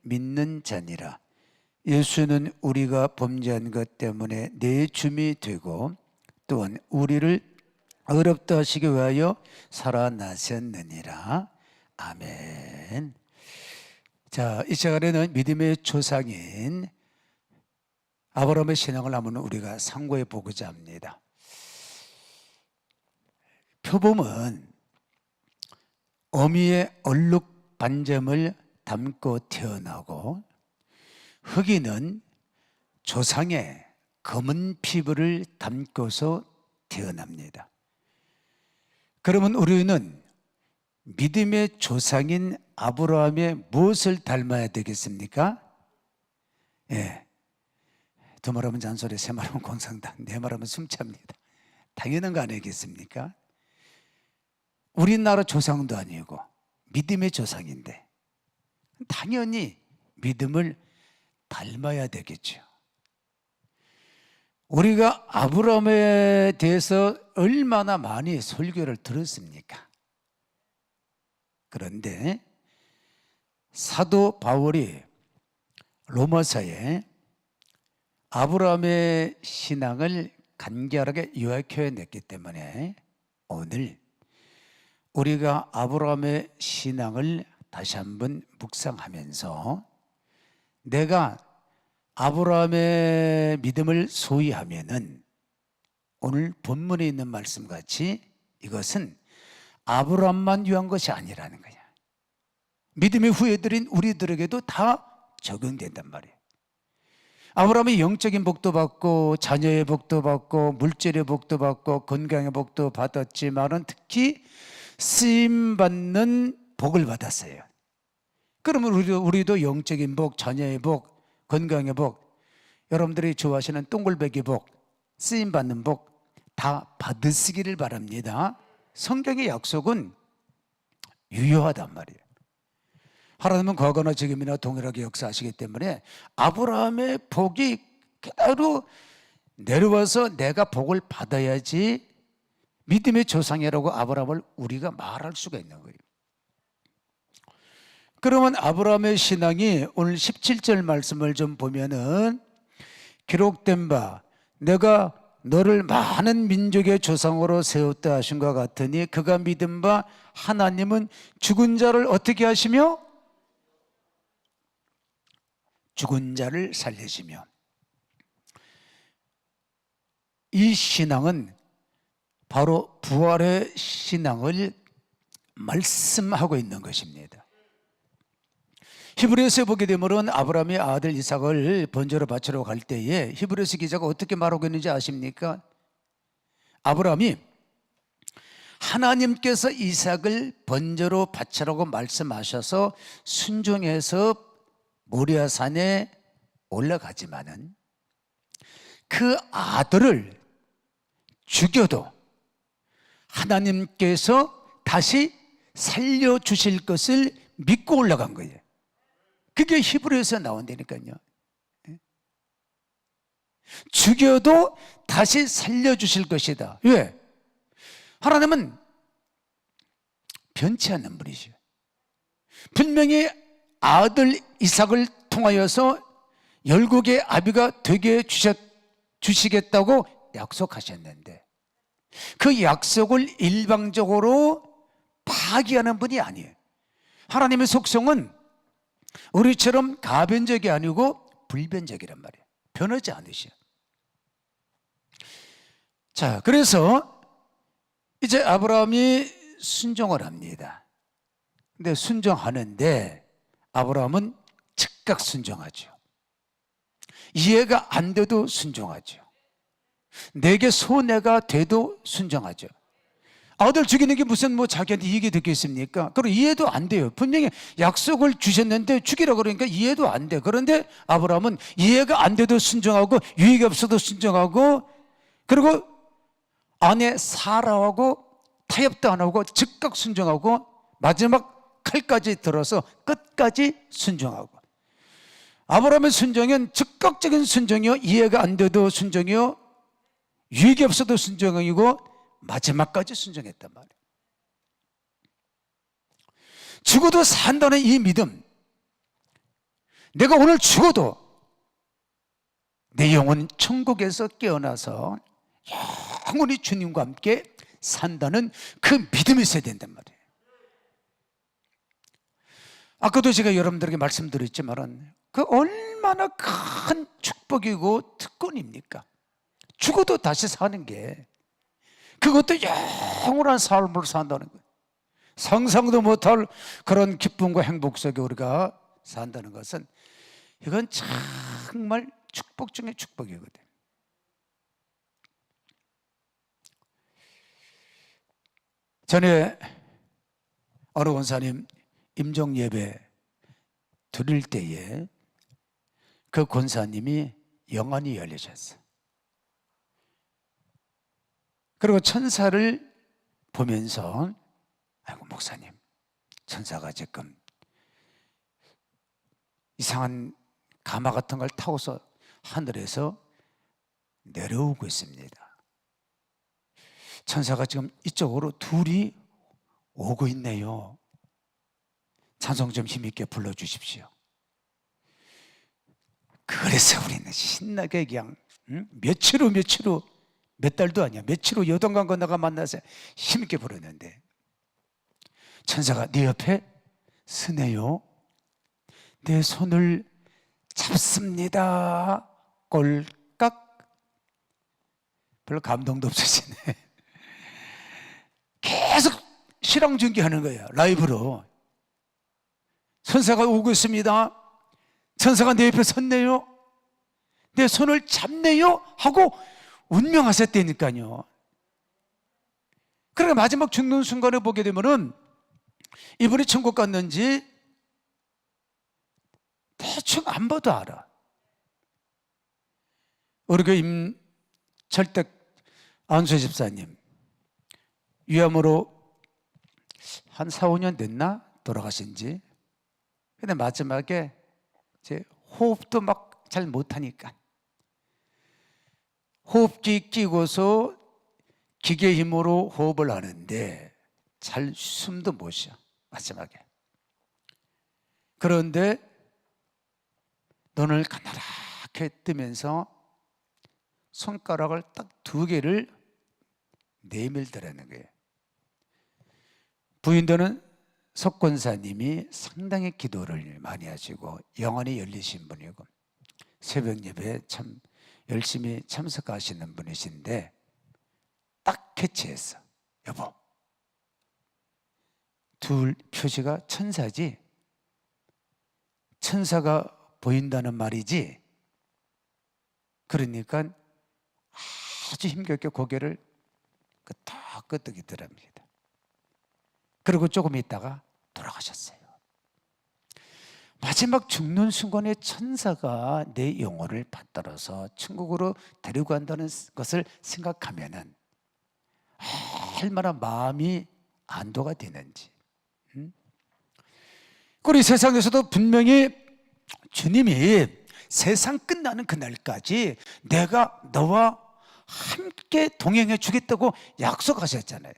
믿는 자니라. 예수는 우리가 범죄한 것 때문에 내 줌이 되고 또한 우리를 어렵다 하시기 위하여 살아나셨느니라. 아멘. 자, 이 시간에는 믿음의 조상인 아브라함의 신앙을 한번 우리가 상고해 보고자 합니다. 표범은 어미의 얼룩 반점을 담고 태어나고 흑인은 조상의 검은 피부를 담고서 태어납니다. 그러면 우리는 믿음의 조상인 아브라함의 무엇을 닮아야 되겠습니까? 예. 두 말하면 잔소리, 세 말하면 공상당, 네 말하면 숨찹니다. 당연한 거 아니겠습니까? 우리나라 조상도 아니고 믿음의 조상인데 당연히 믿음을 닮아야 되겠죠. 우리가 아브라함에 대해서 얼마나 많이 설교를 들었습니까? 그런데 사도 바울이 로마서에 아브라함의 신앙을 간결하게 요약해냈기 때문에 오늘 우리가 아브라함의 신앙을 다시 한번 묵상하면서 내가 아브라함의 믿음을 소유하면은 오늘 본문에 있는 말씀같이 이것은 아브라함만 위한 것이 아니라는 거야. 믿음의 후예들인 우리들에게도 다 적용된단 말이에요. 아브라함이 영적인 복도 받고 자녀의 복도 받고 물질의 복도 받고 건강의 복도 받았지만은 특히 쓰임받는 복을 받았어요. 그러면 우리도 영적인 복, 자녀의 복, 건강의 복, 여러분들이 좋아하시는 동글배기 복, 쓰임받는 복 다 받으시기를 바랍니다. 성경의 약속은 유효하단 말이에요. 하나님은 과거나 지금이나 동일하게 역사하시기 때문에 아브라함의 복이 그대로 내려와서 내가 복을 받아야지 믿음의 조상이라고 아브라함을 우리가 말할 수가 있는 거예요. 그러면 아브라함의 신앙이 오늘 17절 말씀을 좀 보면은 기록된 바 내가 너를 많은 민족의 조상으로 세웠다 하신 것 같으니 그가 믿은 바 하나님은 죽은 자를 어떻게 하시며 죽은 자를 살리시며 이 신앙은 바로 부활의 신앙을 말씀하고 있는 것입니다. 히브리서에 보게 되면 아브라함이 아들 이삭을 번제로 바치러 갈 때에 히브리서 기자가 어떻게 말하고 있는지 아십니까? 아브라함이 하나님께서 이삭을 번제로 바치라고 말씀하셔서 순종해서 모리아산에 올라가지만은 그 아들을 죽여도 하나님께서 다시 살려주실 것을 믿고 올라간 거예요. 그게 히브리서에 나온다니까요. 죽여도 다시 살려주실 것이다. 왜? 하나님은 변치 않는 분이죠. 분명히 아들 이삭을 통하여서 열국의 아비가 되게 주시겠다고 약속하셨는데 그 약속을 일방적으로 파기하는 분이 아니에요. 하나님의 속성은 우리처럼 가변적이 아니고 불변적이란 말이에요. 변하지 않으셔요. 자, 그래서 이제 아브라함이 순종을 합니다. 근데 순종하는데 아브라함은 즉각 순종하죠. 이해가 안 돼도 순종하죠. 내게 손해가 돼도 순종하죠. 아들 죽이는 게 무슨 자기한테 이익이 되겠습니까? 그리고 이해도 안 돼요. 분명히 약속을 주셨는데 죽이라고 그러니까 이해도 안 돼. 그런데 아브라함은 이해가 안 돼도 순종하고 유익이 없어도 순종하고 그리고 아내 사라하고 타협도 안 하고 즉각 순종하고 마지막 칼까지 들어서 끝까지 순종하고 아브라함의 순종은 즉각적인 순종이요 이해가 안 돼도 순종이요 유익이 없어도 순종이고 마지막까지 순종했단 말이에요. 죽어도 산다는 이 믿음, 내가 오늘 죽어도 내 영혼은 천국에서 깨어나서 영원히 주님과 함께 산다는 그 믿음이 있어야 된단 말이에요. 아까도 제가 여러분들에게 말씀드렸지만 그 얼마나 큰 축복이고 특권입니까? 죽어도 다시 사는 게, 그것도 영원한 삶을 산다는 거예요. 상상도 못할 그런 기쁨과 행복 속에 우리가 산다는 것은, 이건 정말 축복 중에 축복이거든요. 전에 어느 권사님 임종 예배 드릴 때에 그 권사님이 영안이 열리셨어요. 그리고 천사를 보면서, 아이고 목사님, 천사가 지금 이상한 가마 같은 걸 타고서 하늘에서 내려오고 있습니다. 천사가 지금 이쪽으로 둘이 오고 있네요. 찬송 좀 힘있게 불러주십시오. 그래서 우리는 신나게 그냥 며칠 후 몇 달도 아니야, 며칠 후 요단강 건너가 만나서 힘있게 부르는데, 천사가 네 옆에 서네요, 내 손을 잡습니다. 꼴깍. 별로 감동도 없으시네. 계속 실황 중계하는 거예요, 라이브로. 천사가 오고 있습니다. 천사가 내 옆에 섰네요, 내 손을 잡네요 하고 운명하셨다니까요. 그러니까 마지막 죽는 순간에 보게 되면은 이분이 천국 갔는지 대충 안 봐도 알아. 우리 그 임철택 안수 집사님 위암으로 한 4, 5년 됐나? 돌아가신 지. 근데 마지막에 제 호흡도 막 잘 못하니까 호흡기 끼고서 기계 힘으로 호흡을 하는데 잘 숨도 못 쉬어, 마지막에. 그런데 눈을 가나랗게 뜨면서 손가락을 딱 2개를 내밀더라는 거예요. 부인도는 석 권사님이 상당히 기도를 많이 하시고 영안이 열리신 분이고 새벽 예배에 참 열심히 참석하시는 분이신데, 딱 캐치했어. 여보, 둘 표시가 천사지? 천사가 보인다는 말이지? 그러니까 아주 힘겹게 고개를 딱 끄덕이더랍니다. 그리고 조금 있다가 돌아가셨어요. 마지막 죽는 순간에 천사가 내 영혼을 받들어서 천국으로 데리고 간다는 것을 생각하면은 얼마나 마음이 안도가 되는지. 그리고 세상에서도 분명히 주님이 세상 끝나는 그날까지 내가 너와 함께 동행해 주겠다고 약속하셨잖아요.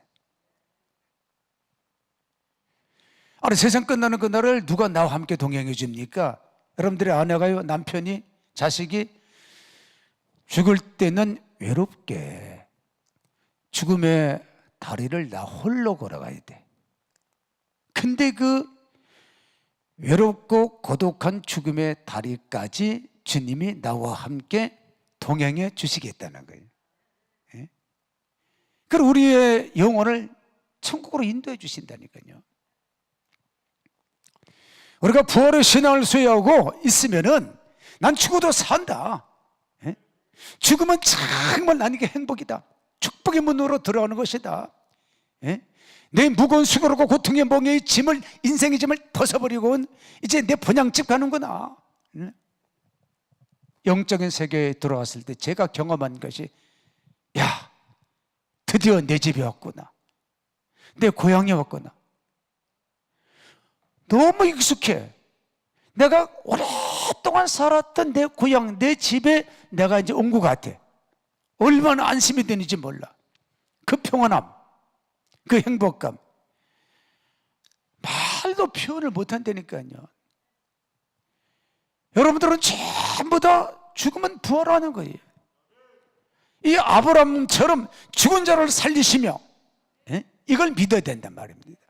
아니, 세상 끝나는 그날을 누가 나와 함께 동행해 줍니까? 여러분들의 아내가요, 남편이, 자식이 죽을 때는 외롭게 죽음의 다리를 나 홀로 걸어가야 돼. 근데 그 외롭고 고독한 죽음의 다리까지 주님이 나와 함께 동행해 주시겠다는 거예요. 예? 그리고 우리의 영혼을 천국으로 인도해 주신다니까요. 우리가 부활의 신앙을 소유하고 있으면은 난 죽어도 산다. 예? 죽으면 정말 나에게 행복이다. 축복의 문으로 들어가는 것이다. 예? 내 무거운 수고로고 고통의 멍에의 짐을, 인생의 짐을 벗어버리고 이제 내 본향집 가는구나. 예? 영적인 세계에 들어왔을 때 제가 경험한 것이, 야, 드디어 내 집에 왔구나, 내 고향에 왔구나. 너무 익숙해. 내가 오랫동안 살았던 내 고향, 내 집에 내가 이제 온 것 같아. 얼마나 안심이 되는지 몰라. 그 평안함, 그 행복감, 말도 표현을 못 한다니까요. 여러분들은 전부 다 죽으면 부활하는 거예요. 이 아브라함처럼 죽은 자를 살리시며, 이걸 믿어야 된단 말입니다.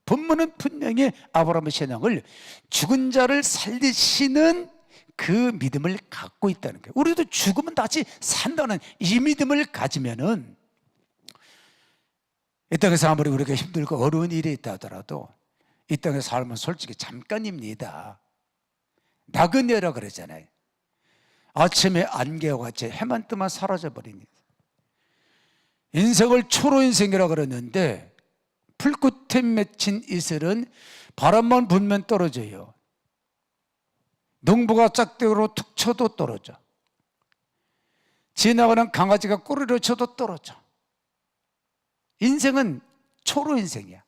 본문은 분명히 아브라함의 신앙을 죽은 자를 살리시는 그 믿음을 갖고 있다는 거예요. 우리도 죽으면 다시 산다는 이 믿음을 가지면은 이 땅에서 아무리 우리가 힘들고 어려운 일이 있다 하더라도 이 땅의 삶은 솔직히 잠깐입니다. 나그네라 그러잖아요. 아침에 안개와 같이 해만 뜨면 사라져버립니다. 인생을 초로인생이라 그러는데 풀꽃에 맺힌 이슬은 바람만 불면 떨어져요. 농부가 짝대기로 툭 쳐도 떨어져. 지나가는 강아지가 꼬리를 쳐도 떨어져. 인생은 초로인생이야.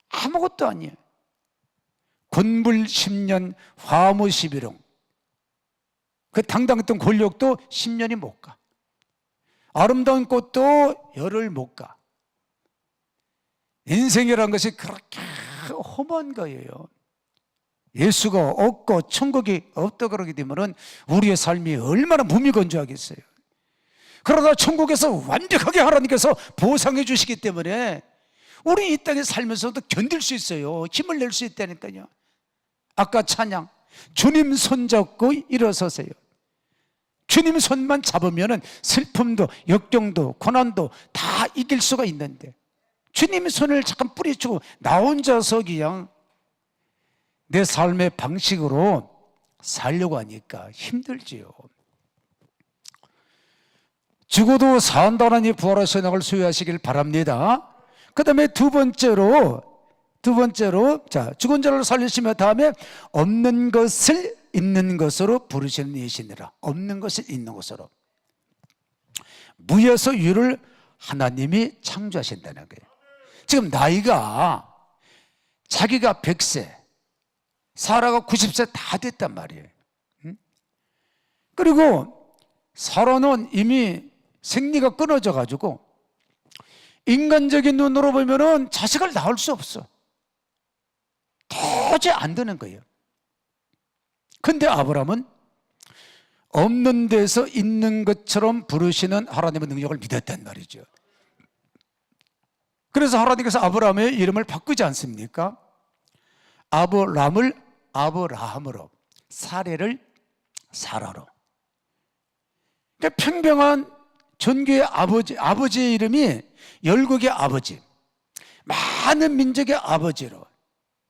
아무것도 아니에요. 군불 10년 화무 11홍. 그 당당했던 권력도 10년이 못 가. 아름다운 꽃도 열흘 못 가. 인생이라는 것이 그렇게 험한 거예요. 예수가 없고 천국이 없다 그러게 되면 우리의 삶이 얼마나 무미건조하겠어요. 그러다 천국에서 완벽하게 하나님께서 보상해 주시기 때문에 우리 이 땅에 살면서도 견딜 수 있어요. 힘을 낼 수 있다니까요. 아까 찬양, 주님 손잡고 일어서세요. 주님 손만 잡으면 슬픔도 역경도 고난도 다 이길 수가 있는데 주님 손을 잠깐 뿌리치고 나 혼자서 그냥 내 삶의 방식으로 살려고 하니까 힘들지요. 죽어도 산다는 이 부활의 신앙을 소유하시길 바랍니다. 그 다음에 두 번째로 자, 죽은 자를 살리시며 다음에 없는 것을 있는 것으로 부르시는 이시니라. 없는 것을 있는 것으로. 무에서 유를 하나님이 창조하신다는 거예요. 지금 나이가 자기가 100세, 사라가 90세 다 됐단 말이에요. 그리고 사라는 이미 생리가 끊어져 가지고 인간적인 눈으로 보면은 자식을 낳을 수 없어. 도저히 안 되는 거예요. 근데 아브라함은 없는 데서 있는 것처럼 부르시는 하나님의 능력을 믿었단 말이죠. 그래서 하나님께서 아브라함의 이름을 바꾸지 않습니까? 아브람을 아브라함으로, 사례를 사라로. 그러니까 평평한 전교의 아버지의 이름이 열국의 아버지, 많은 민족의 아버지로,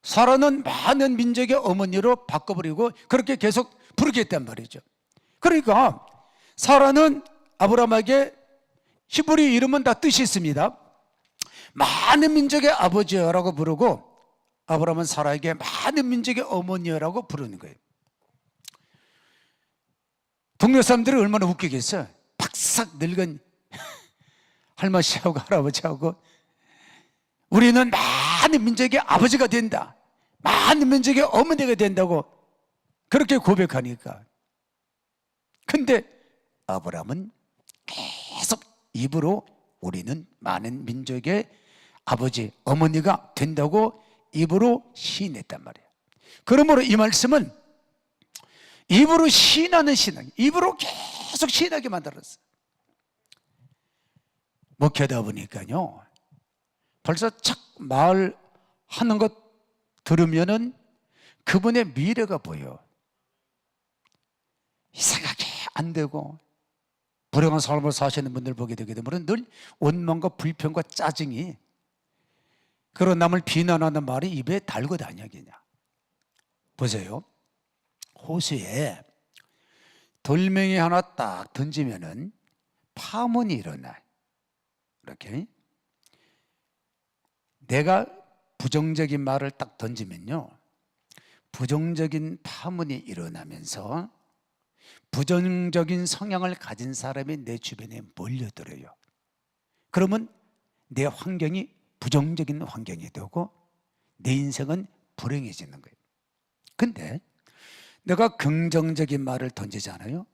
사라는 많은 민족의 어머니로 바꿔버리고 그렇게 계속 부르겠단 말이죠. 그러니까 사라는 아브라함에게 히브리 이름은 다 뜻이 있습니다. 많은 민족의 아버지라고 부르고 아브라함은 사라에게 많은 민족의 어머니라고 부르는 거예요. 동네 사람들이 얼마나 웃기겠어요. 팍싹 늙은 할머니하고 할아버지하고 우리는 많은 민족의 아버지가 된다, 많은 민족의 어머니가 된다고 그렇게 고백하니까. 근데 아브라함은 계속 입으로 우리는 많은 민족의 아버지, 어머니가 된다고 입으로 시인했단 말이에요. 그러므로 이 말씀은 입으로 시인하는 신앙, 입으로 계속 시인하게 만들었어요. 목회다 보니까요, 벌써 착 말하는 것 들으면은 그분의 미래가 보여. 이상하게 안 되고 불행한 삶을 사시는 분들 보게 되게 되면 늘 원망과 불평과 짜증이, 그런 남을 비난하는 말이 입에 달고 다녀. 그냥 보세요. 호수에 돌멩이 하나 딱 던지면은 파문이 일어나. 이렇게 내가 부정적인 말을 딱 던지면요, 부정적인 파문이 일어나면서 부정적인 성향을 가진 사람이 내 주변에 몰려들어요. 그러면 내 환경이 부정적인 환경이 되고 내 인생은 불행해지는 거예요. 근데 내가 긍정적인 말을 던지잖아요.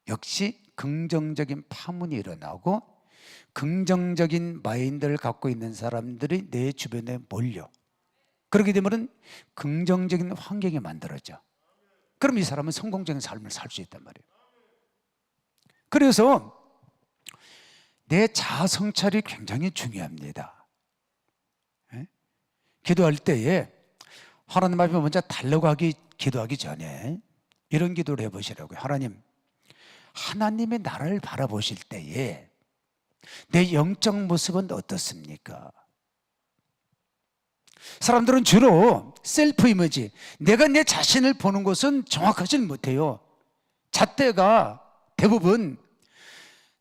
역시 긍정적인 파문이 일어나고 긍정적인 마인드를 갖고 있는 사람들이 내 주변에 몰려. 그렇게 되면 긍정적인 환경이 만들어져. 그럼 이 사람은 성공적인 삶을 살 수 있단 말이에요. 그래서 내 자아 성찰이 굉장히 중요합니다. 예? 기도할 때에 하나님 앞에 먼저 달려고 기도하기 전에 이런 기도를 해보시라고요. 하나님의 나를 바라보실 때에 내 영적 모습은 어떻습니까? 사람들은 주로 셀프 이미지, 내가 내 자신을 보는 것은 정확하지는 못해요. 잣대가 대부분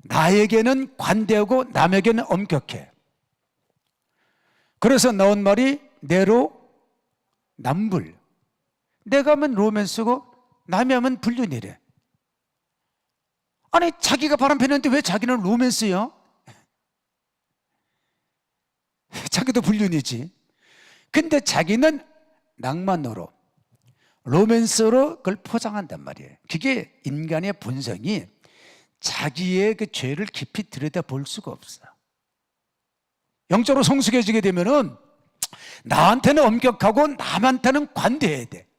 나에게는 관대하고 남에게는 엄격해. 그래서 나온 말이 내로남불. 내가 하면 로맨스고 남이 하면 불륜이래. 아니 자기가 바람피는데 왜 자기는 로맨스야? 자기도 불륜이지. 근데 자기는 낭만으로 로맨스로 그걸 포장한단 말이에요. 그게 인간의 본성이 자기의 그 죄를 깊이 들여다볼 수가 없어. 영적으로 성숙해지게 되면은 나한테는 엄격하고 남한테는 관대해야 돼.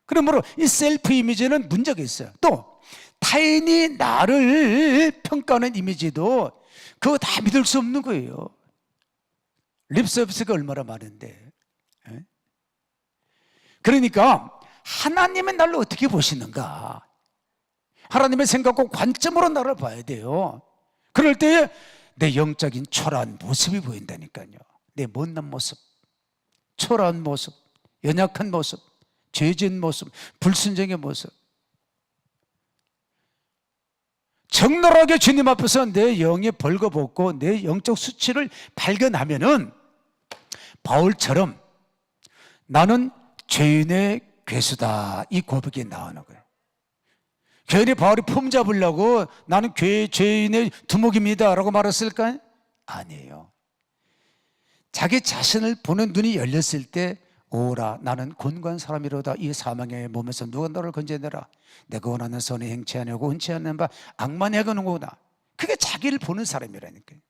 그러므로 이 셀프 이미지는 문제가 있어요. 또 타인이 나를 평가하는 이미지도 그거 다 믿을 수 없는 거예요. 립서비스가 얼마나 많은데. 그러니까 하나님은 나를 어떻게 보시는가? 하나님의 생각과 관점으로 나를 봐야 돼요. 그럴 때에 내 영적인 초라한 모습이 보인다니까요. 내 못난 모습, 초라한 모습, 연약한 모습, 죄진 모습, 불순종의 모습. 적나라하게 주님 앞에서 내 영이 벌거벗고 내 영적 수치를 발견하면은 바울처럼 나는 죄인의 괴수다, 이 고백이 나오는 거예요. 괜히 바울이 폼 잡으려고 나는 죄인의 두목입니다 라고 말했을까요? 아니에요. 자기 자신을 보는 눈이 열렸을 때 오라 나는 곤고한 사람이로다. 이 사망의 몸에서 누가 너를 건져내라. 내가 원하는 선의 행치 아니하고 원치 않는 바 악만 행하는구나. 그게 자기를 보는 사람이라니까요.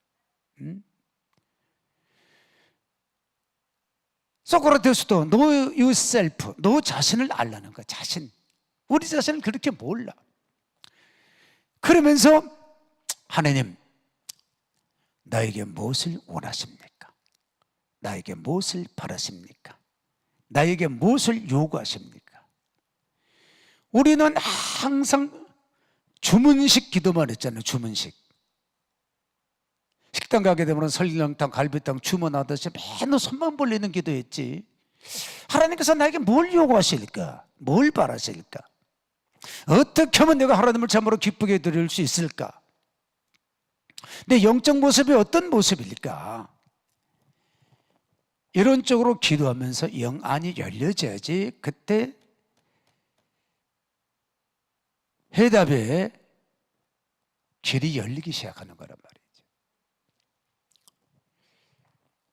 소크라테스도 know yourself, 너 자신을 알라는 거야. 자신. 우리 자신을 그렇게 몰라. 그러면서 하나님 나에게 무엇을 원하십니까? 나에게 무엇을 바라십니까? 나에게 무엇을 요구하십니까? 우리는 항상 주문식 기도만 했잖아요. 주문식. 식당 가게 되면 설렁탕, 갈비탕 주문하듯이 맨날 손만 벌리는 기도했지. 하나님께서 나에게 뭘 요구하실까? 뭘 바라실까? 어떻게 하면 내가 하나님을 참으로 기쁘게 드릴 수 있을까? 내 영적 모습이 어떤 모습일까? 이런 쪽으로 기도하면서 영 안이 열려져야지 그때 해답의 길이 열리기 시작하는 거란 말이죠.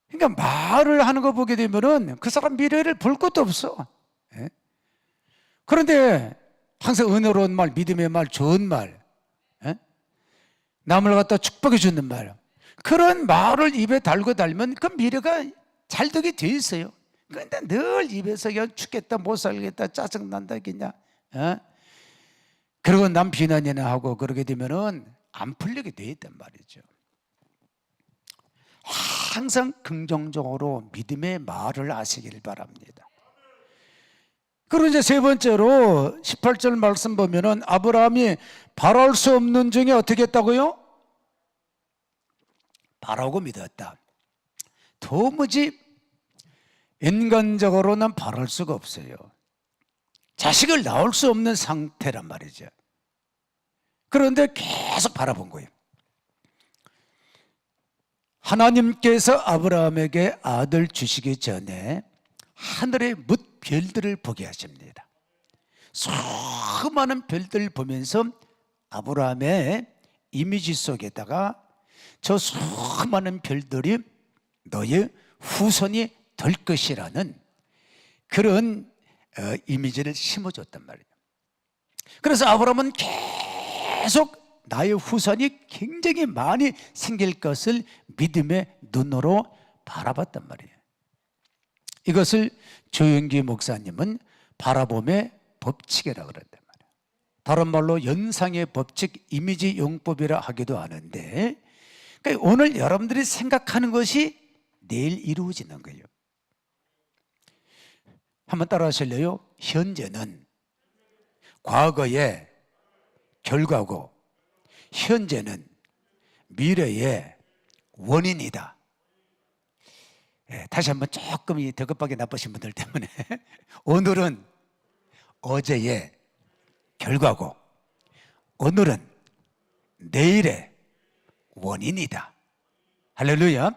그러니까 말을 하는 거 보게 되면은 그 사람 미래를 볼 것도 없어. 그런데 항상 은혜로운 말, 믿음의 말, 좋은 말, 남을 갖다 축복해 주는 말, 그런 말을 입에 달면 그 미래가 잘 되게 돼 있어요. 그런데 늘 입에서 그냥 죽겠다, 못 살겠다, 짜증난다 그냥, 그리고 남 비난이나 하고 그러게 되면은 안 풀리게 돼 있단 말이죠. 항상 긍정적으로 믿음의 말을 하시길 바랍니다. 그리고 이제 세 번째로 18절 말씀 보면은 아브라함이 바랄 수 없는 중에 어떻게 했다고요? 바라고 믿었다. 도무지 인간적으로는 바랄 수가 없어요. 자식을 낳을 수 없는 상태란 말이죠. 그런데 계속 바라본 거예요. 하나님께서 아브라함에게 아들 주시기 전에 하늘의 뭇별들을 보게 하십니다. 수많은 별들을 보면서 아브라함의 이미지 속에다가 저 수많은 별들이 너의 후손이 될 것이라는 그런 이미지를 심어줬단 말이에요. 그래서 아브라함은 계속 나의 후손이 굉장히 많이 생길 것을 믿음의 눈으로 바라봤단 말이에요. 이것을 조영기 목사님은 바라봄의 법칙이라 그런단 말이에요. 다른 말로 연상의 법칙, 이미지 용법이라 하기도 하는데, 그러니까 오늘 여러분들이 생각하는 것이 내일 이루어지는 거예요. 한번 따라 하실래요? 현재는 과거의 결과고 현재는 미래의 원인이다. 다시 한번 조금 더 급하게 나쁘신 분들 때문에 오늘은 어제의 결과고 오늘은 내일의 원인이다. 할렐루야.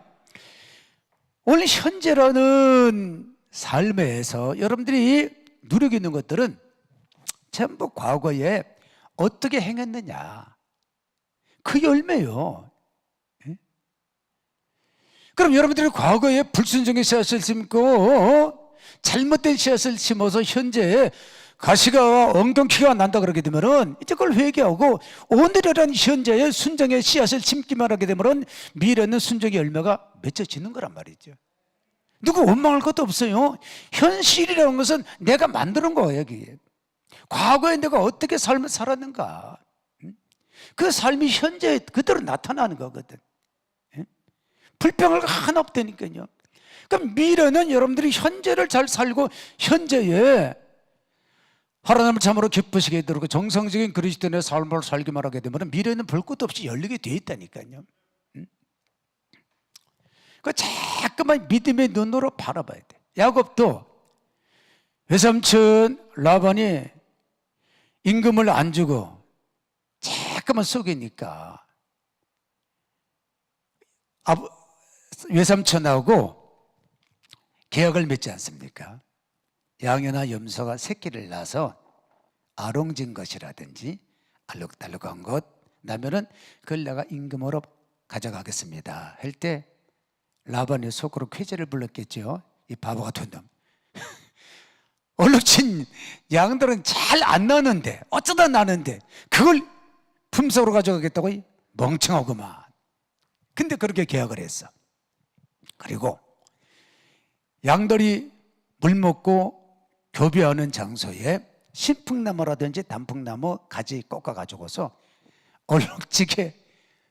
오늘 현재라는 삶에서 여러분들이 누리고 있는 것들은 전부 과거에 어떻게 행했느냐 그 열매요. 그럼 여러분들이 과거에 불순종의 씨앗을 심고 잘못된 씨앗을 심어서 현재 가시가 엉겅퀴가 난다 그러게 되면은 이제 그걸 회개하고 오늘이라는 현재의 순종의 씨앗을 심기만 하게 되면은 미래는 순종의 열매가 맺혀지는 거란 말이죠. 누구 원망할 것도 없어요. 현실이라는 것은 내가 만드는 거예요. 여기 과거에 내가 어떻게 삶을 살았는가 그 삶이 현재 그대로 나타나는 거거든. 불평을 하나 없다니까요. 그럼 미래는 여러분들이 현재를 잘 살고 현재에 하나님을 참으로 기쁘시게 이루고 정상적인 그리스도인의 삶을 살기만 하게 되면 미래는 볼 것도 없이 열리게 되어 있다니까요. 그 자꾸만 믿음의 눈으로 바라봐야 돼. 야곱도 외삼촌 라반이 임금을 안 주고 자꾸만 속이니까 외삼촌하고 계약을 맺지 않습니까? 양이나 염소가 새끼를 낳아서 아롱진 것이라든지 알록달록한 것 나면은 그걸 내가 임금으로 가져가겠습니다 할 때 라반이 속으로 쾌재를 불렀겠죠. 이 바보 같은 놈. 얼룩진 양들은 잘 안 나는데 어쩌다 나는데 그걸 품속으로 가져가겠다고 멍청하구만. 근데 그렇게 계약을 했어. 그리고 양들이 물 먹고 교배하는 장소에 신풍나무라든지 단풍나무 가지 꺾어가지고서 얼룩지게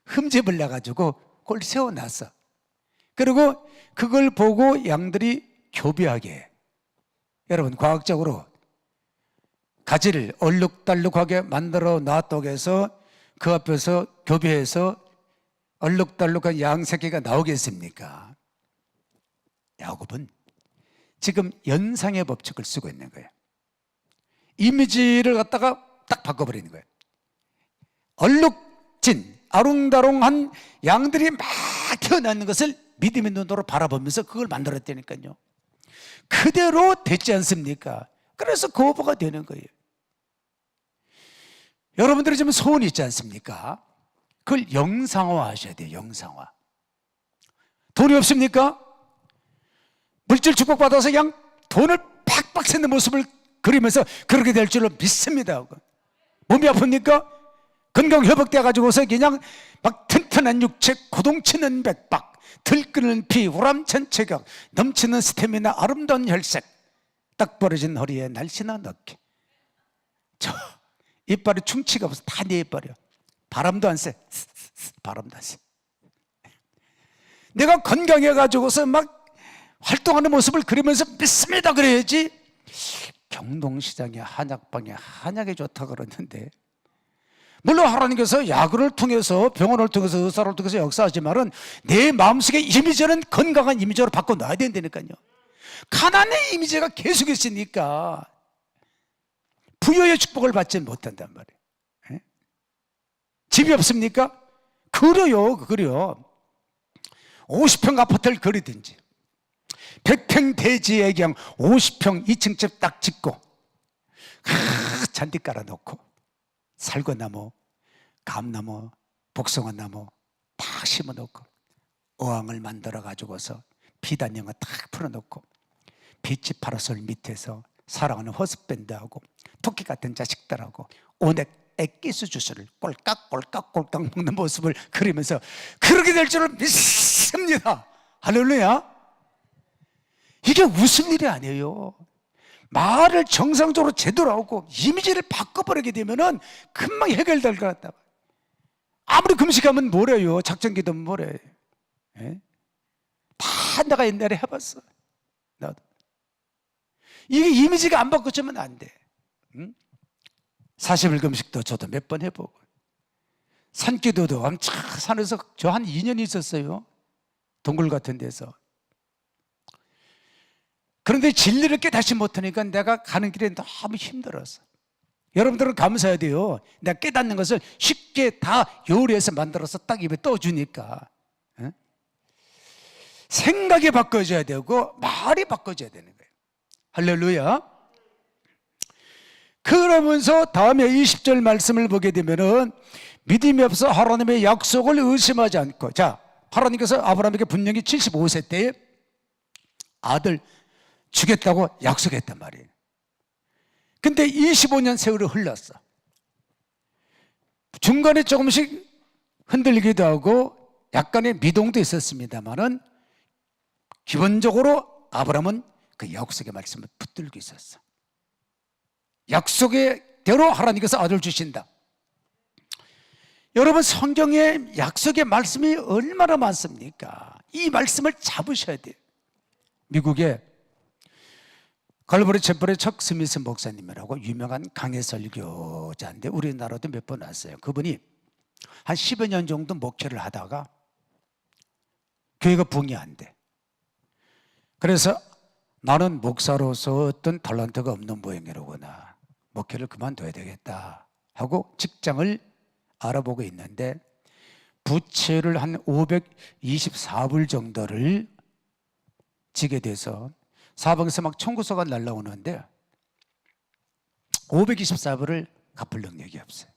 흠집을 내가지고 그걸 세워놨어. 그리고 그걸 보고 양들이 교배하게 해. 여러분 과학적으로 가지를 얼룩달룩하게 만들어 놨다고 해서 그 앞에서 교배해서 얼룩달룩한 양 새끼가 나오겠습니까? 야곱은 지금 연상의 법칙을 쓰고 있는 거예요. 이미지를 갖다가 딱 바꿔버리는 거예요. 얼룩진 아롱다롱한 양들이 막 태어나는 것을 믿음의 눈으로 바라보면서 그걸 만들었다니까요. 그대로 됐지 않습니까? 그래서 거부가 되는 거예요. 여러분들이 지금 소원이 있지 않습니까? 그걸 영상화 하셔야 돼요. 영상화. 돈이 없습니까? 물질 축복받아서 그냥 돈을 팍팍 쓰는 모습을 그리면서 그렇게 될 줄로 믿습니다. 몸이 아픕니까? 건강 회복돼 가지고서 그냥 막 튼튼한 육체, 고동치는 백박, 들끓는 피, 우람찬 체격, 넘치는 스태미나, 아름다운 혈색, 딱 벌어진 허리에 날씬한 어깨. 저 이빨에 충치가 없어 다 내버려. 바람도 안 쐬. 바람도 안 쐬. 내가 건강해 가지고서 막 활동하는 모습을 그리면서 믿습니다 그래야지. 경동시장의 한약방에 한약이 좋다 그러는데 물론 하나님께서 야구를 통해서 병원을 통해서 의사를 통해서 역사하지만은 내 마음속의 이미지는 건강한 이미지로 바꿔놔야 된다니까요. 가난의 이미지가 계속 있으니까 부여의 축복을 받지 못한단 말이에요. 집이 없습니까? 그래요. 50평 아파트를 그리든지 100평 대지에 그냥 50평 2층 집 딱 짓고 잔디 깔아놓고 살구나무, 감나무, 복숭아나무 다 심어놓고 어항을 만들어 가지고서 비단형을 딱 풀어놓고 비치 파라솔 밑에서 사랑하는 허스밴드하고 토끼 같은 자식들하고 오넥 액기스 주스를 꼴깍꼴깍 먹는 모습을 그리면서 그렇게 될 줄을 믿습니다. 할렐루야. 이게 무슨 일이 아니에요. 말을 정상적으로 제대로 하고 이미지를 바꿔버리게 되면은 금방 해결될 것 같다. 아무리 금식하면 뭐래요? 작전기도면 뭐래? 예? 다 내가 옛날에 해봤어. 나도. 이게 이미지가 안 바꿔주면 안 돼. 응? 40일 금식도 저도 몇 번 해보고, 산기도도 엄청 산에서 저 한 2년 있었어요. 동굴 같은 데서. 그런데 진리를 깨닫지 못하니까 내가 가는 길에 너무 힘들었어. 여러분들은 감사해야 돼요. 내가 깨닫는 것을 쉽게 다 요리해서 만들어서 딱 입에 떠주니까. 응? 생각이 바꿔져야 되고 말이 바꿔져야 되는 거예요. 할렐루야. 그러면서 다음에 20절 말씀을 보게 되면은 믿음이 없어 하나님의 약속을 의심하지 않고, 자, 하나님께서 아브라함에게 분명히 75세 때에 아들 주겠다고 약속했단 말이에요. 근데 25년 세월이 흘렀어. 중간에 조금씩 흔들리기도 하고 약간의 미동도 있었습니다만은 기본적으로 아브라함은 그 약속의 말씀을 붙들고 있었어. 약속의 대로 하나님께서 아들을 주신다. 여러분, 성경에 약속의 말씀이 얼마나 많습니까? 이 말씀을 잡으셔야 돼요. 미국에 갈보리 챔플의 척 스미스 목사님이라고 유명한 강해 설교자인데 우리나라도 몇 번 왔어요. 그분이 한 10여 년 정도 목회를 하다가 교회가 부흥이 안 돼. 그래서 나는 목사로서 어떤 탤런트가 없는 모양이로구나, 목회를 그만둬야 되겠다 하고 직장을 알아보고 있는데 부채를 한 524불 정도를 지게 돼서 사방에서 막 청구서가 날라오는데 524불을 갚을 능력이 없어요.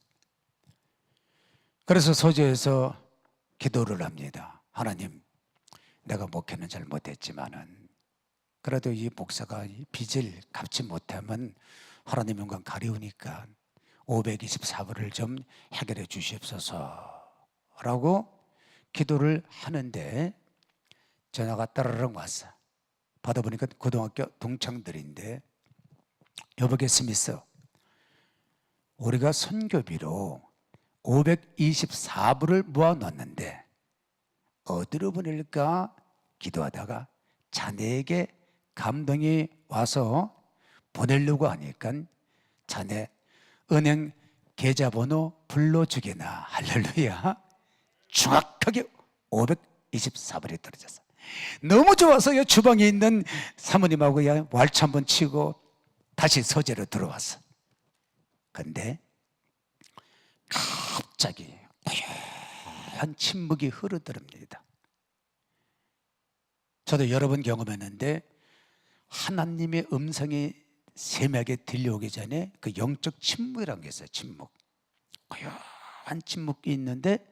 그래서 소재에서 기도를 합니다. 하나님, 내가 목회는 잘 못했지만은 그래도 이 목사가 이 빚을 갚지 못하면 하나님 영광 가려우니까 524불을 좀 해결해 주시옵소서 라고 기도를 하는데 전화가 따르릉 왔어. 받아보니까 고등학교 동창들인데, 여보게 스미스, 우리가 선교비로 524불을 모아놨는데 어디로 보낼까 기도하다가 자네에게 감동이 와서 보내려고 하니까 자네 은행 계좌번호 불러주게나. 할렐루야. 정확하게 524불이 떨어졌어. 너무 좋아서 주방에 있는 사모님하고 왈츠 한번 치고 다시 서재로 들어왔어. 근데 갑자기 고요한 침묵이 흐르더랍니다. 저도 여러 번 경험했는데 하나님의 음성이 세밀하게 들려오기 전에 그 영적 침묵이라는 게 있어요. 침묵. 고요한 침묵이 있는데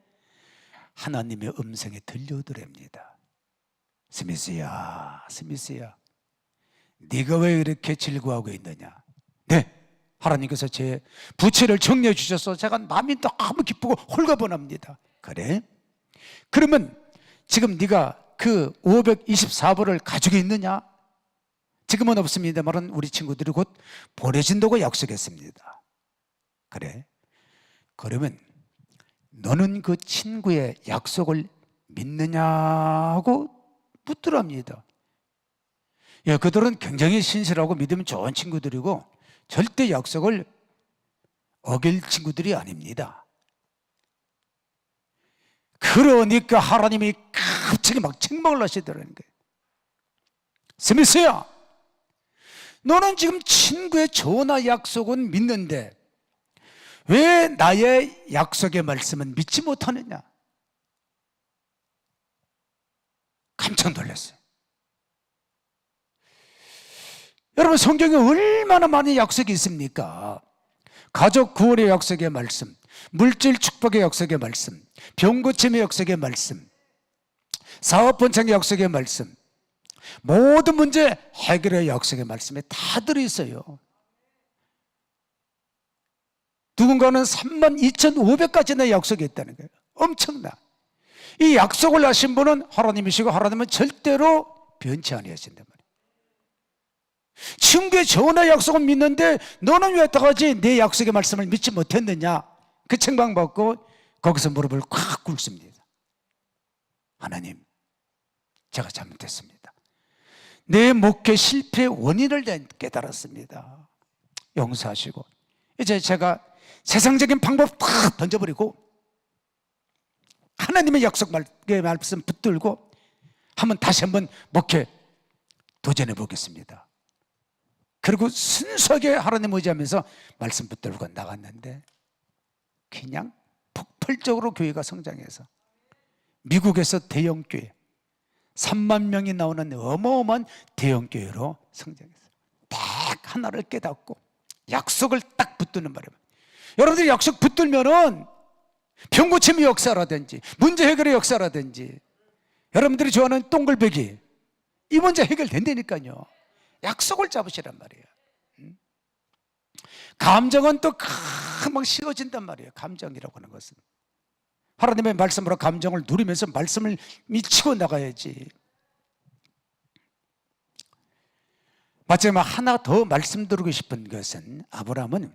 하나님의 음성이 들려오더랍니다. 스미스야, 스미스야, 네가 왜 이렇게 즐거워하고 있느냐? 네, 하나님께서 제 부채를 정리해 주셔서 제가 마음이 너무 기쁘고 홀가분합니다. 그래? 그러면 지금 네가 그 524불을 가지고 있느냐? 지금은 없습니다만 우리 친구들이 곧 보내준다고 약속했습니다. 그래? 그러면 너는 그 친구의 약속을 믿느냐고 묻더랍니다. 예, 그들은 굉장히 신실하고 믿음 좋은 친구들이고 절대 약속을 어길 친구들이 아닙니다. 그러니까 하나님이 갑자기 막 책망을 하시더라는 거예요. 스미스야, 너는 지금 친구의 전화 약속은 믿는데 왜 나의 약속의 말씀은 믿지 못하느냐? 깜짝 놀랐어요. 여러분, 성경에 얼마나 많은 약속이 있습니까? 가족 구원의 약속의 말씀, 물질 축복의 약속의 말씀, 병 고침의 약속의 말씀, 사업 번창의 약속의 말씀, 모든 문제 해결의 약속의 말씀에 다 들어있어요. 누군가는 32,500가지나 약속이 있다는 거예요. 엄청나. 이 약속을 하신 분은 하나님이시고 하나님은 절대로 변치 아니하신단 말이에요. 친구의 전화 약속은 믿는데 너는 왜 어떡하지? 내 약속의 말씀을 믿지 못했느냐? 그 책망받고 거기서 무릎을 콱 꿇습니다. 하나님, 제가 잘못했습니다. 내 목회 실패의 원인을 깨달았습니다. 용서하시고 이제 제가 세상적인 방법 다 던져버리고 하나님의 약속 말씀 붙들고 다시 한번 목회 도전해 보겠습니다. 그리고 순수하게 하나님 의지하면서 말씀 붙들고 나갔는데 그냥 폭발적으로 교회가 성장해서 미국에서 대형교회 3만 명이 나오는 어마어마한 대형교회로 성장했어요. 딱 하나를 깨닫고 약속을 딱 붙드는 바람에 여러분들이 약속 붙들면은 병고침의 역사라든지 문제 해결의 역사라든지 여러분들이 좋아하는 동글배기 이 문제 해결된다니까요. 약속을 잡으시란 말이에요. 감정은 또 금방 식어진단 말이에요. 감정이라고 하는 것은 하나님의 말씀으로 감정을 누리면서 말씀을 미치고 나가야지. 마지막 하나 더 말씀드리고 싶은 것은 아브라함은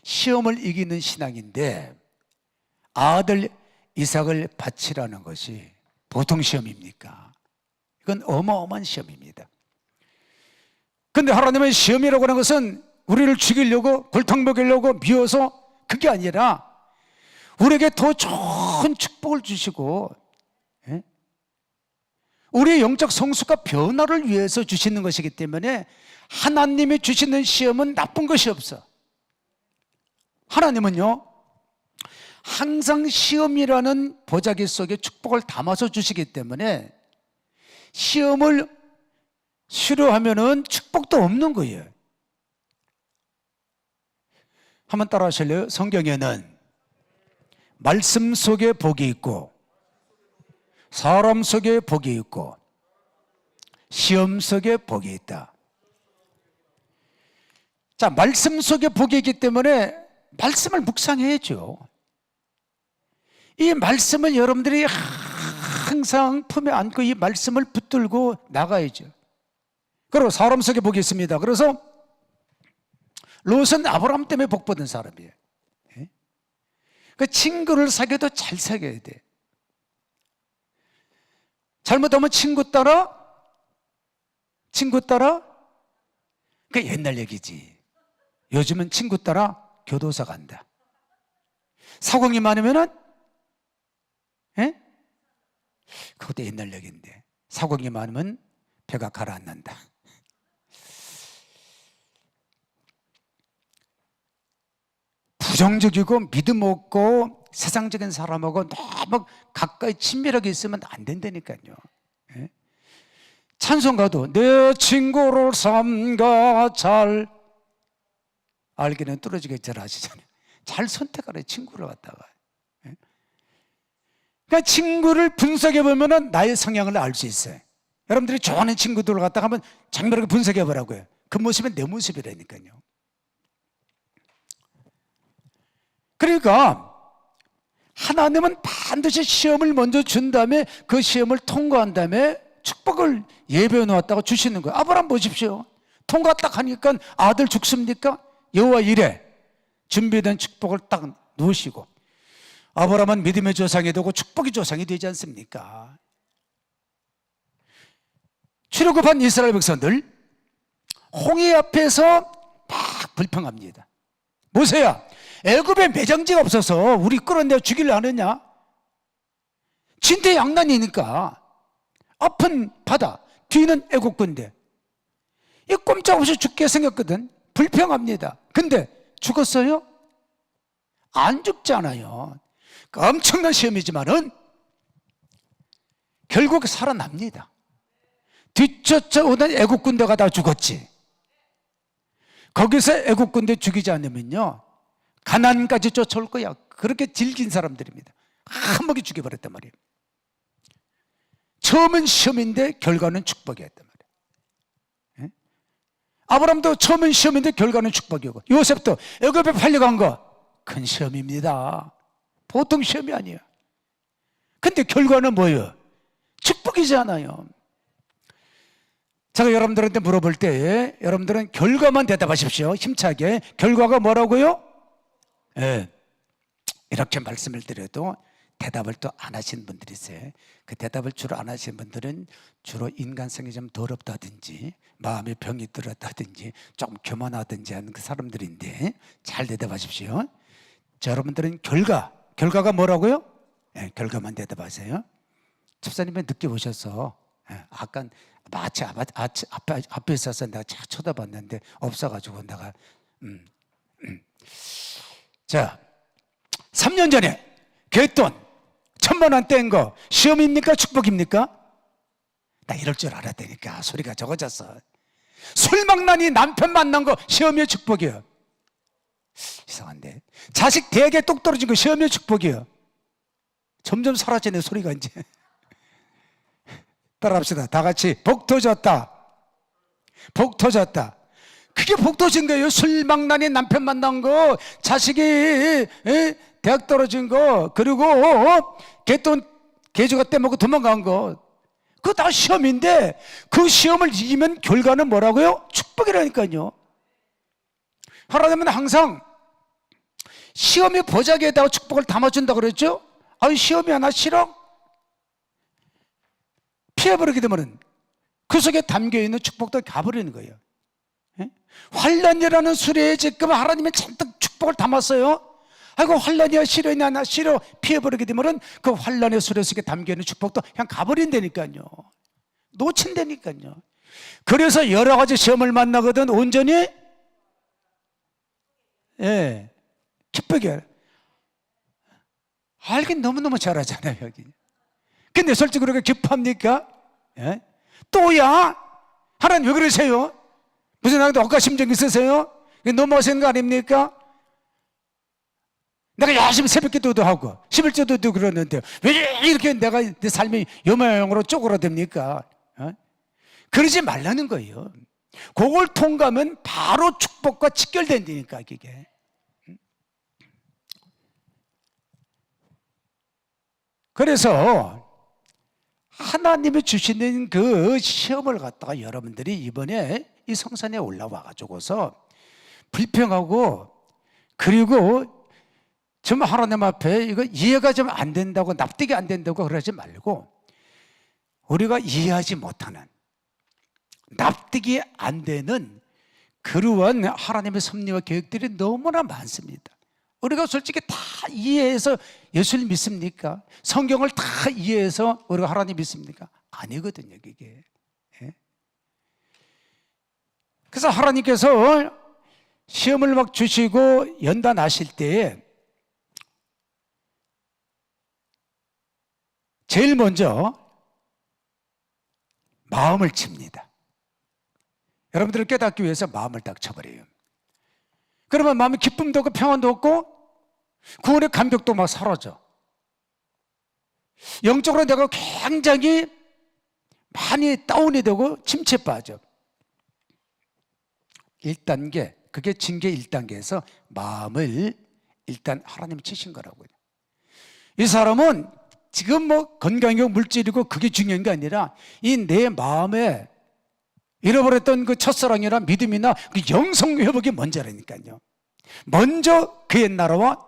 시험을 이기는 신앙인데 아들 이삭을 바치라는 것이 보통 시험입니까? 이건 어마어마한 시험입니다. 근데 하나님의 시험이라고 하는 것은 우리를 죽이려고 골탕 먹이려고 미워서 그게 아니라 우리에게 더 좋은 축복을 주시고 우리의 영적 성숙과 변화를 위해서 주시는 것이기 때문에 하나님이 주시는 시험은 나쁜 것이 없어. 하나님은요 항상 시험이라는 보자기 속에 축복을 담아서 주시기 때문에 시험을 싫어하면은 축복도 없는 거예요. 한번 따라 하실래요? 성경에는 말씀 속에 복이 있고 사람 속에 복이 있고 시험 속에 복이 있다. 자, 말씀 속에 복이 있기 때문에 말씀을 묵상해야죠. 이 말씀을 여러분들이 항상 품에 안고 이 말씀을 붙들고 나가야죠. 그리고 사람 속에 복이 있습니다. 그래서 롯은 아브라함 때문에 복 받은 사람이에요. 그 친구를 사귀어도 잘 사귀어야 돼. 잘못하면 친구 따라 그 옛날 얘기지. 요즘은 친구 따라 교도소 간다. 사공이 많으면은 그것도 옛날 얘기인데 사공이 많으면 배가 가라앉는다. 부정적이고 믿음 없고 세상적인 사람하고 너무 가까이 친밀하게 있으면 안 된다니까요. 찬송가도 내 친구를 삼가 잘 알기는 뚫어지게 잘 아시잖아요. 잘 선택하래 친구를 갖다가. 그러니까 친구를 분석해 보면 나의 성향을 알 수 있어요. 여러분들이 좋아하는 친구들을 갖다가 한번 장면하게 분석해 보라고요. 그 모습은 내 모습이라니까요. 그러니까 하나님은 반드시 시험을 먼저 준 다음에 그 시험을 통과한 다음에 축복을 예배해 놓았다고 주시는 거예요. 아브라함 보십시오. 통과 딱 하니까 아들 죽습니까? 여호와 이래 준비된 축복을 딱 놓으시고 아브라함은 믿음의 조상이 되고 축복의 조상이 되지 않습니까? 출애굽한 이스라엘 백성들 홍해 앞에서 막 불평합니다. 모세야, 애굽에 매장지가 없어서 우리 끌어내어 죽이려 하느냐? 진퇴양난이니까 앞은 바다, 뒤는 애국군대. 이 꼼짝없이 죽게 생겼거든. 불평합니다. 근데 죽었어요? 안 죽잖아요. 엄청난 시험이지만은 결국 살아납니다. 뒤쫓아오던 애국군대가 다 죽었지. 거기서 애국군대 죽이지 않으면요 가나안까지 쫓아올 거야. 그렇게 질긴 사람들입니다. 한 먹이 죽여버렸단 말이에요. 처음은 시험인데 결과는 축복이었단 말이에요. 아브라함도 처음은 시험인데 결과는 축복이고 요셉도 애굽에 팔려간 거 큰 시험입니다. 보통 시험이 아니에요. 근데 결과는 뭐예요? 축복이잖아요. 제가 여러분들한테 물어볼 때 여러분들은 결과만 대답하십시오. 힘차게. 결과가 뭐라고요? 예. 이렇게 말씀을 드려도 대답을 또 안 하시는 분들이 있어요. 그 대답을 주로 안 하시는 분들은 주로 인간성이 좀 더럽다든지 마음에 병이 들었다든지 조금 교만하든지 하는 그 사람들인데 잘 대답하십시오. 자, 여러분들은 결과가 뭐라고요? 예, 결과만 대답하세요. 집사님이 늦게 오셔서 아까 마치 앞에 있어서 내가 쫙 쳐다봤는데 없어가지고 내가 자, 3년 전에 갯돈 1,000만 원 뗀 거 시험입니까? 축복입니까? 나 이럴 줄 알았다니까. 소리가 적어졌어. 술망나니 남편 만난 거 시험이에요? 축복이에요? 이상한데. 자식 대개 똑 떨어진 거 시험이에요? 축복이에요? 점점 사라지네 소리가 이제. 따라합시다. 다 같이. 복 터졌다. 복 터졌다. 그게 복 터진 거예요. 술망나니 남편 만난 거, 자식이 대학 떨어진 거, 그리고 개돈 개주가 떼먹고 도망간 거. 그거 다 시험인데 그 시험을 이기면 결과는 뭐라고요? 축복이라니까요. 하나님은 항상 시험의 보자기에다가 축복을 담아준다고 그랬죠? 아니 시험이 하나 싫어? 피해버리게 되면 그 속에 담겨있는 축복도 가버리는 거예요. 환란이라는 수레에 지금 하나님이 잔뜩 축복을 담았어요. 아이고 환란이야 싫어냐 나 싫어 피해버리게 되면 그 환란의 수레 속에 담겨있는 축복도 그냥 가버린다니까요. 놓친다니까요. 그래서 여러 가지 시험을 만나거든 온전히 기쁘게 알긴 너무너무 잘하잖아요 여기. 근데 솔직히 그렇게 기뻐합니까? 또야? 하나님 왜 그러세요? 무슨 나한테 억가심정 있으세요? 너무하시는 거 아닙니까? 내가 열심히 새벽기도도 하고 11조도 그러는데 왜 이렇게 내가 내 삶이 요모양으로 쪼그라듭니까? 그러지 말라는 거예요. 그걸 통과하면 바로 축복과 직결된다니까 이게. 그래서 하나님이 주시는 그 시험을 갖다가 여러분들이 이번에 이 성산에 올라와 가지고서 불평하고 그리고 정말 하나님 앞에 이거 이해가 좀 안 된다고 납득이 안 된다고 그러지 말고 우리가 이해하지 못하는 납득이 안 되는 그러한 하나님의 섭리와 계획들이 너무나 많습니다. 우리가 솔직히 다 이해해서 예수를 믿습니까? 성경을 다 이해해서 우리가 하나님 믿습니까? 아니거든요 이게. 그래서 하나님께서 시험을 막 주시고 연단하실 때에 제일 먼저 마음을 칩니다. 여러분들을 깨닫기 위해서 마음을 딱 쳐버려요. 그러면 마음에 기쁨도 없고 평안도 없고 구원의 감격도 막 사라져. 영적으로 내가 굉장히 많이 다운이 되고 침체에 빠져. 1단계, 그게 징계 1단계에서 마음을 일단 하나님이 치신 거라고요. 이 사람은 지금 뭐 건강이고 물질이고 그게 중요한 게 아니라 이 내 마음에 잃어버렸던 그 첫사랑이나 믿음이나 그 영성 회복이 먼저라니까요. 먼저 그의 나라와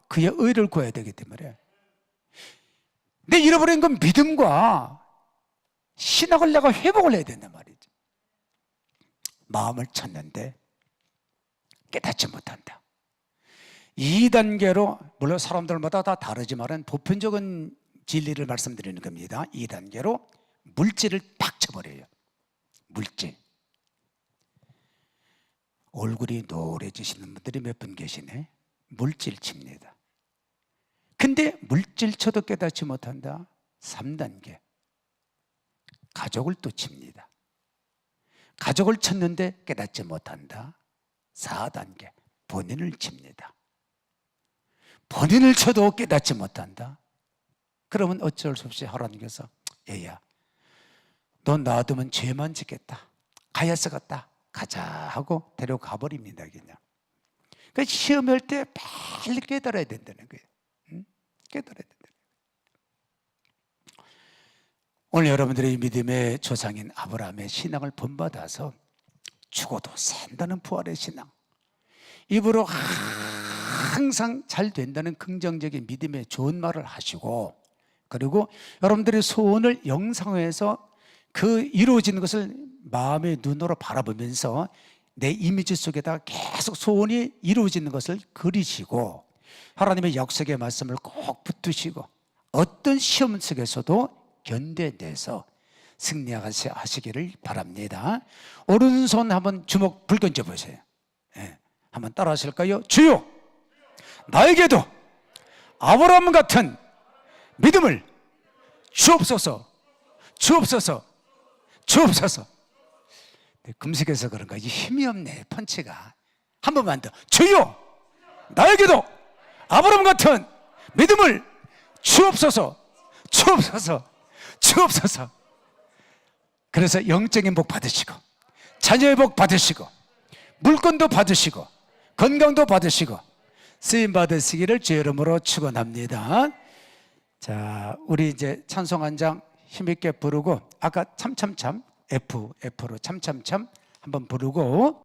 그의 의를 구해야 되기 때문에 내 잃어버린 건 믿음과 신학을 내가 회복을 해야 된단 말이죠. 마음을 쳤는데 깨닫지 못한다. 2단계로 물론 사람들마다 다 다르지만 보편적인 진리를 말씀드리는 겁니다. 2단계로 물질을 팍 쳐버려요. 물질. 얼굴이 노래지시는 분들이 몇 분 계시네. 물질 칩니다. 근데 물질 쳐도 깨닫지 못한다. 3단계. 가족을 또 칩니다. 가족을 쳤는데 깨닫지 못한다. 4단계. 본인을 칩니다. 본인을 쳐도 깨닫지 못한다. 그러면 어쩔 수 없이 하나님께서 얘야 너 놔두면 죄만 짓겠다. 가야 쓰겠다. 가자 하고 데려가 버립니다. 그냥. 그러니까 시험할 때 빨리 깨달아야 된다는 거예요. 깨달아야 된다. 오늘 여러분들의 믿음의 조상인 아브라함의 신앙을 본받아서 죽어도 산다는 부활의 신앙, 입으로 항상 잘 된다는 긍정적인 믿음의 좋은 말을 하시고, 그리고 여러분들의 소원을 영상화해서 그 이루어지는 것을 마음의 눈으로 바라보면서 내 이미지 속에다 계속 소원이 이루어지는 것을 그리시고, 하나님의 약속의 말씀을 꼭 붙드시고, 어떤 시험 속에서도 견뎌내서 승리하시기를 바랍니다. 오른손 한번 주먹 불 던져 보세요. 네. 한번 따라 하실까요? 주여, 나에게도 아브라함 같은 믿음을 주옵소서, 주옵소서, 주옵소서. 네, 금식해서 그런가 힘이 없네, 펀치가. 한 번만 더. 주여, 나에게도 아브라함 같은 믿음을 주옵소서, 주옵소서, 주옵소서. 그래서 영적인 복 받으시고, 자녀의 복 받으시고, 물건도 받으시고, 건강도 받으시고, 쓰임 받으시기를 주의 이름으로 축원합니다. 자, 우리 이제 찬송 한 장 힘있게 부르고, 아까 참참참 F로 참참참 한번 부르고